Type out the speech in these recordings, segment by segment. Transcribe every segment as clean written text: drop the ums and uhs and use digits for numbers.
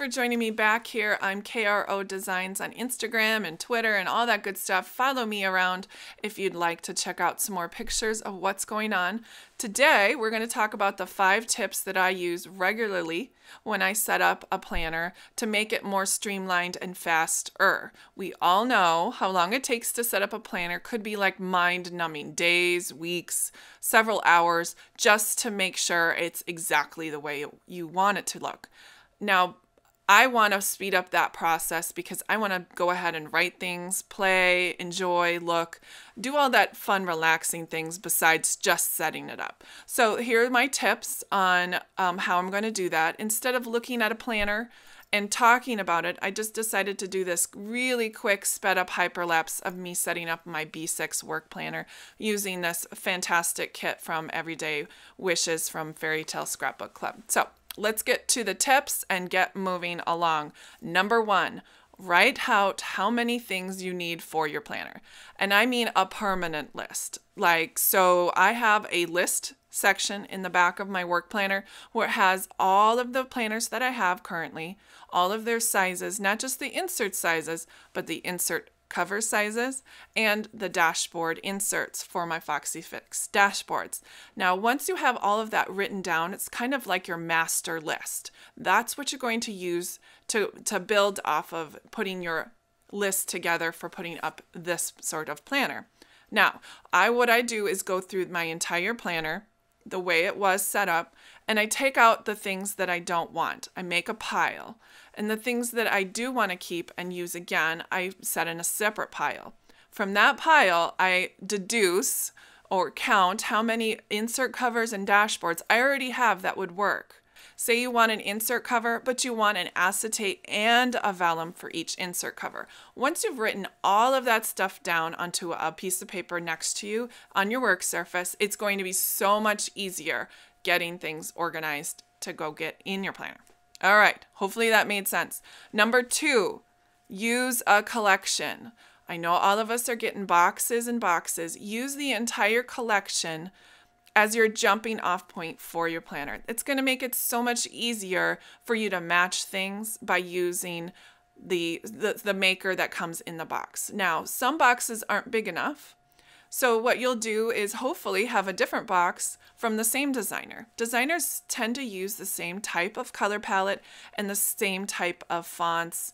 for joining me back here. I'm KRO Designs on Instagram and Twitter and all that good stuff. Follow me around if you'd like to check out some more pictures of what's going on. Today, we're going to talk about the 5 tips that I use regularly when I set up a planner to make it more streamlined and faster. We all know how long it takes to set up a planner could be like mind-numbing, days, weeks, several hours, just to make sure it's exactly the way you want it to look. Now, I want to speed up that process because I want to go ahead and write things, play, enjoy, look, do all that fun, relaxing things besides just setting it up. So here are my tips on how I'm going to do that. Instead of looking at a planner and talking about it, I just decided to do this really quick sped up hyperlapse of me setting up my B6 work planner using this fantastic kit from Everyday Wishes from Fairytale Scrapbook Club. So let's get to the tips and get moving along. Number 1, write out how many things you need for your planner. And I mean a permanent list. So I have a list section in the back of my work planner where it has all of the planners that I have currently, all of their sizes, not just the insert sizes, but the insert cover sizes and the dashboard inserts for my Foxy Fix dashboards. Now, once you have all of that written down, it's kind of like your master list. That's what you're going to use to build off of putting your list together for putting up this sort of planner. Now, what I do is go through my entire planner the way it was set up, and I take out the things that I don't want. I make a pile. And the things that I do want to keep and use again, I set in a separate pile. From that pile, I deduce or count how many insert covers and dashboards I already have that would work. Say you want an insert cover, but you want an acetate and a vellum for each insert cover. Once you've written all of that stuff down onto a piece of paper next to you on your work surface, it's going to be so much easier getting things organized to go get in your planner. All right, hopefully that made sense. Number 2, use a collection. I know all of us are getting boxes and boxes. Use the entire collection as your jumping off point for your planner. It's going to make it so much easier for you to match things by using the maker that comes in the box. Now, some boxes aren't big enough. So what you'll do is hopefully have a different box from the same designer. Designers tend to use the same type of color palette and the same type of fonts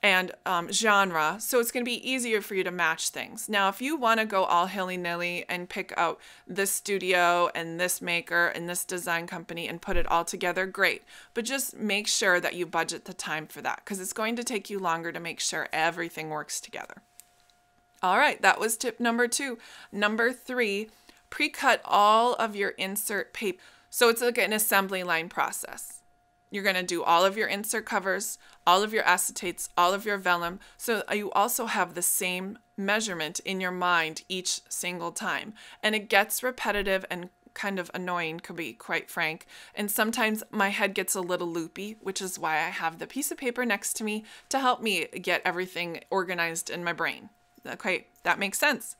and genre, so it's going to be easier for you to match things. Now, if you want to go all hilly-nilly and pick out this studio and this maker and this design company and put it all together, great. But just make sure that you budget the time for that because it's going to take you longer to make sure everything works together. All right, that was tip number 2. Number 3, pre-cut all of your insert paper. So it's like an assembly line process. You're going to do all of your insert covers, all of your acetates, all of your vellum. So you also have the same measurement in your mind each single time. And it gets repetitive and kind of annoying, to be quite frank. And sometimes my head gets a little loopy, which is why I have the piece of paper next to me to help me get everything organized in my brain. Okay, that makes sense.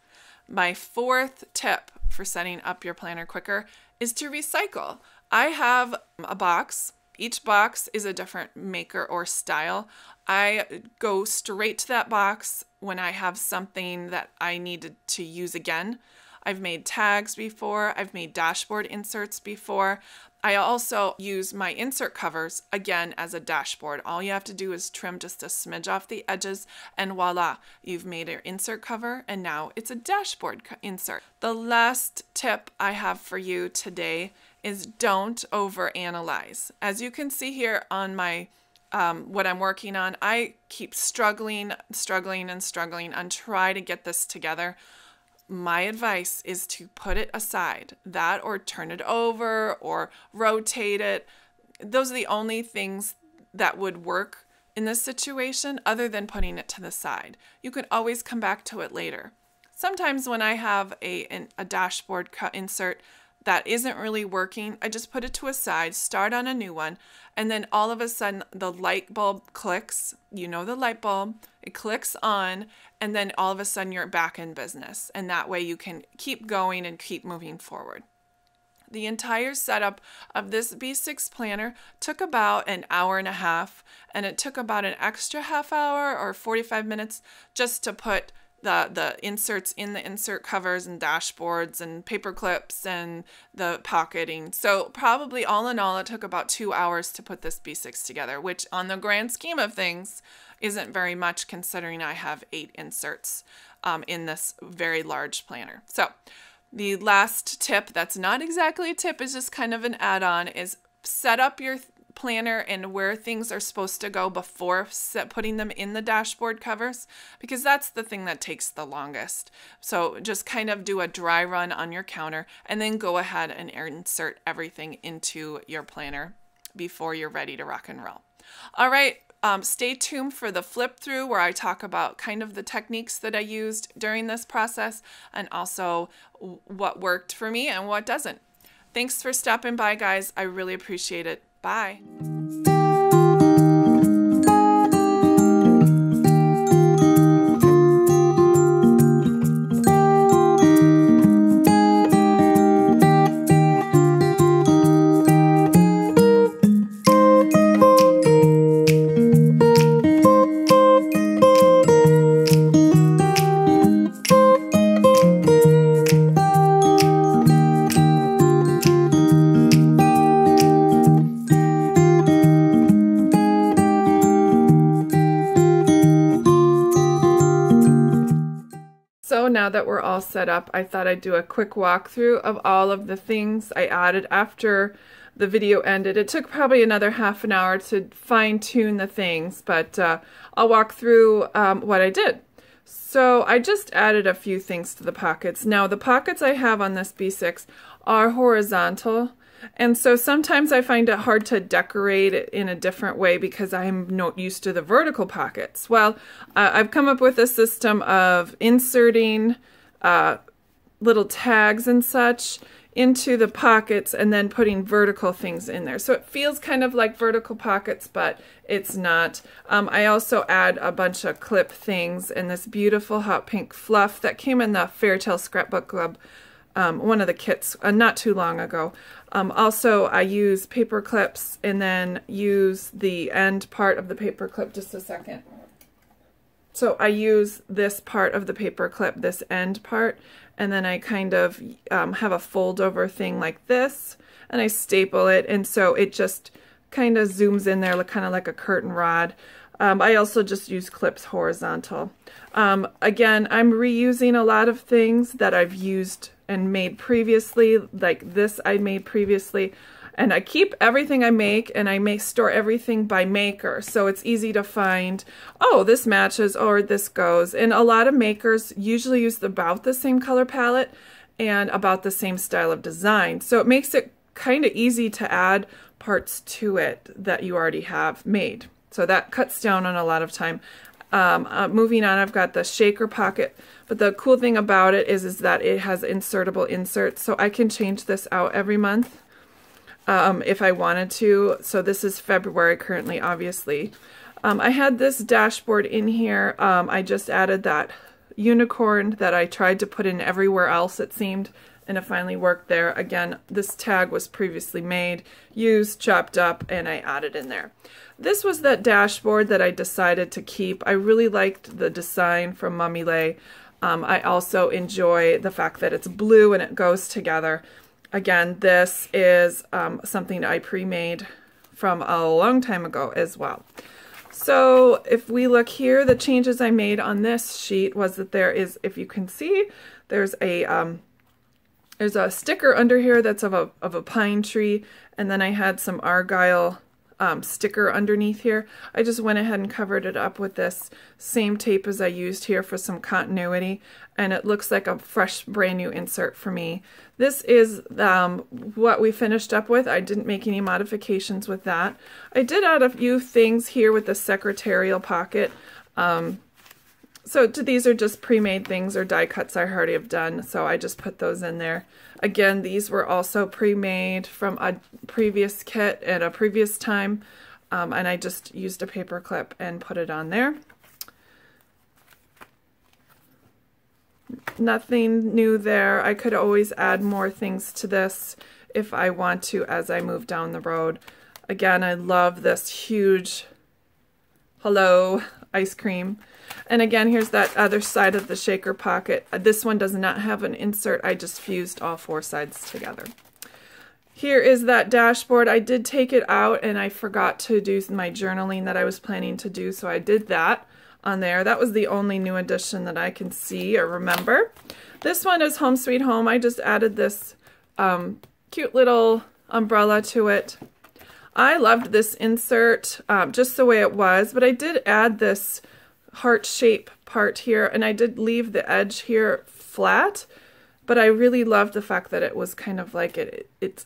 My 4th tip for setting up your planner quicker is to recycle. I have a box. Each box is a different maker or style. I go straight to that box when I have something that I needed to use again. I've made tags before. I've made dashboard inserts before. I also use my insert covers again as a dashboard. All you have to do is trim just a smidge off the edges and voila, you've made your insert cover and now it's a dashboard insert. The last tip I have for you today is don't overanalyze. As you can see here on my what I'm working on, I keep struggling and try to get this together. My advice is to put it aside, that or turn it over or rotate it. Those are the only things that would work in this situation other than putting it to the side. You can always come back to it later. Sometimes when I have a dashboard insert that isn't really working, I just put it to a side, start on a new one, and then all of a sudden the light bulb clicks. You know the light bulb, it clicks on, and then all of a sudden you're back in business. And that way you can keep going and keep moving forward. The entire setup of this B6 planner took about an hour and a half, and it took about an extra half hour or 45 minutes just to put the inserts in the insert covers and dashboards and paper clips and the pocketing. So probably all in all, it took about 2 hours to put this B6 together, which on the grand scheme of things isn't very much considering I have 8 inserts in this very large planner. So the last tip, that's not exactly a tip, is just kind of an add-on, is set up your planner and where things are supposed to go before putting them in the dashboard covers, because that's the thing that takes the longest. So just kind of do a dry run on your counter and then go ahead and insert everything into your planner before you're ready to rock and roll. All right, stay tuned for the flip through where I talk about kind of the techniques that I used during this process and also what worked for me and what doesn't. Thanks for stopping by, guys. I really appreciate it. Bye. So now that we're all set up, I thought I'd do a quick walkthrough of all of the things I added after the video ended. It took probably another half an hour to fine-tune the things, but I'll walk through what I did. So I just added a few things to the pockets. Now the pockets I have on this B6 are horizontal, and so sometimes I find it hard to decorate it in a different way because I'm not used to the vertical pockets. Well, I've come up with a system of inserting little tags and such into the pockets and then putting vertical things in there. So it feels kind of like vertical pockets, but it's not. I also add a bunch of clip things and this beautiful hot pink fluff that came in the Fairytale Scrapbook Club, one of the kits not too long ago. Also, I use paper clips and then use the end part of the paper clip. Just a second. So I use this part of the paper clip, this end part, and then I kind of have a fold over thing like this, and I staple it, and so it just kind of zooms in there, kind of like a curtain rod. I also just use clips horizontal. Again, I'm reusing a lot of things that I've used and made previously, like this I made previously, and I keep everything I make, and I store everything by maker, so it's easy to find, oh, this matches or this goes. And a lot of makers usually use about the same color palette and about the same style of design, so it makes it kind of easy to add parts to it that you already have made. So that cuts down on a lot of time. Moving on, I've got the shaker pocket, but the cool thing about it is that it has insertable inserts, so I can change this out every month if I wanted to. So this is February currently, obviously. I had this dashboard in here. I just added that unicorn that I tried to put in everywhere else, it seemed, and it finally worked there. Again, this tag was previously made, used, chopped up, and I added in there. This was that dashboard that I decided to keep. I really liked the design from Mummy Lay. I also enjoy the fact that it's blue and it goes together. Again, this is something I pre-made from a long time ago as well. So if we look here, the changes I made on this sheet was that there is, if you can see, there's a sticker under here that's of a pine tree, and then I had some argyle sticker underneath here. I just went ahead and covered it up with this same tape as I used here for some continuity, and it looks like a fresh brand new insert for me. This is what we finished up with. I didn't make any modifications with that. I did add a few things here with the secretarial pocket. So these are just pre-made things or die cuts I already have done, so I just put those in there. Again, these were also pre-made from a previous kit at a previous time, and I just used a paper clip and put it on there. Nothing new there. I could always add more things to this if I want to as I move down the road. Again, I love this huge hello ice cream. And again, here's that other side of the shaker pocket. This one does not have an insert. I just fused all 4 sides together. Here is that dashboard. I did take it out and I forgot to do my journaling that I was planning to do, so I did that on there. That was the only new addition that I can see or remember. This one is Home Sweet Home. I just added this cute little umbrella to it. I loved this insert just the way it was, but I did add this heart shape part here, and I did leave the edge here flat, but I really loved the fact that it was kind of like it's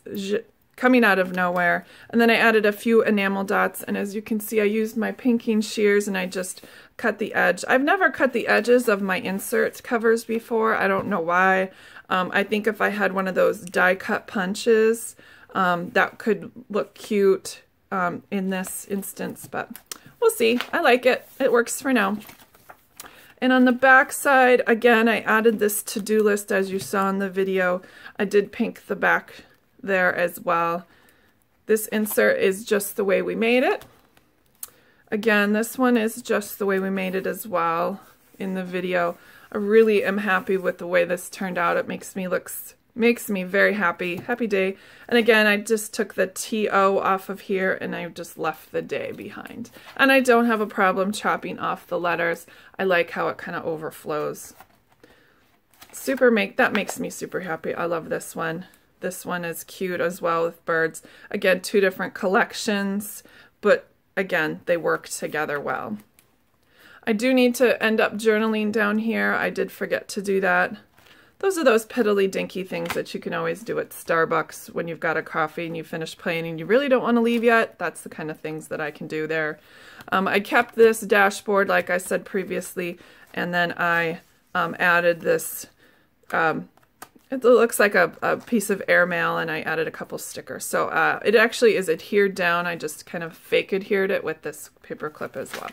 coming out of nowhere. And then I added a few enamel dots, and as you can see, I used my pinking shears and I just cut the edge. I've never cut the edges of my insert covers before. I don't know why. I think if I had one of those die cut punches, that could look cute in this instance, but we'll see. I like it. It works for now. And on the back side, again, I added this to-do list as you saw in the video. I did pink the back there as well. This insert is just the way we made it. Again, this one is just the way we made it as well in the video. I really am happy with the way this turned out. It makes me very happy. Happy day. And again, I just took the TO off of here and I just left the day behind. And I don't have a problem chopping off the letters. I like how it kind of overflows. That makes me super happy. I love this one. This one is cute as well with birds. Again, 2 different collections, but again, they work together well. I do need to end up journaling down here. I did forget to do that. Those are those piddly dinky things that you can always do at Starbucks when you've got a coffee and you finish playing and you really don't want to leave yet. That's the kind of things that I can do there. I kept this dashboard like I said previously, and then I added this, it looks like a piece of airmail, and I added a couple stickers. So it actually is adhered down. I just kind of fake adhered it with this paper clip as well.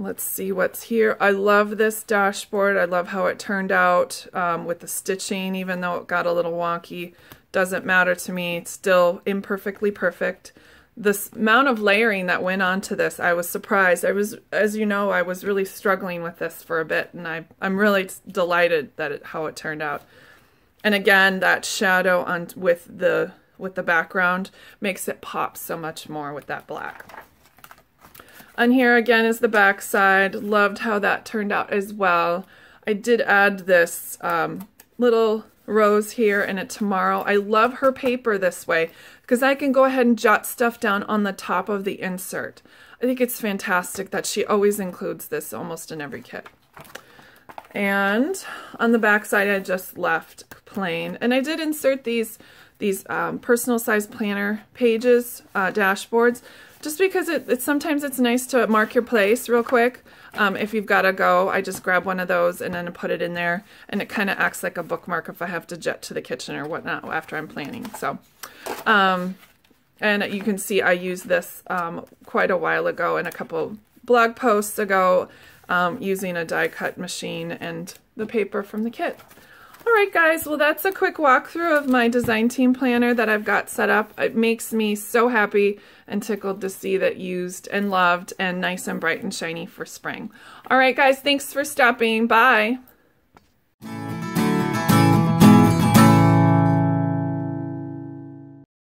Let's see what's here. I love this dashboard. I love how it turned out with the stitching, even though it got a little wonky. Doesn't matter to me. It's still imperfectly perfect. This amount of layering that went onto this, I was surprised. As you know, I was really struggling with this for a bit, and I'm really delighted that how it turned out. And again, that shadow with the background makes it pop so much more with that black. On here again is the back side. Loved how that turned out as well. I did add this little rose here and a tomorrow. I love her paper this way because I can go ahead and jot stuff down on the top of the insert. I think it's fantastic that she always includes this almost in every kit. And on the back side, I just left plain. And I did insert these personal size planner pages, dashboards, just because sometimes it's nice to mark your place real quick. If you've got to go, I just grab one of those and then put it in there, and it kind of acts like a bookmark if I have to jet to the kitchen or whatnot after I'm planning. So, and you can see I used this quite a while ago in a couple blog posts ago using a die cut machine and the paper from the kit. Alright guys, well that's a quick walkthrough of my design team planner that I've got set up. It makes me so happy and tickled to see that used and loved and nice and bright and shiny for spring. Alright guys, thanks for stopping. Bye!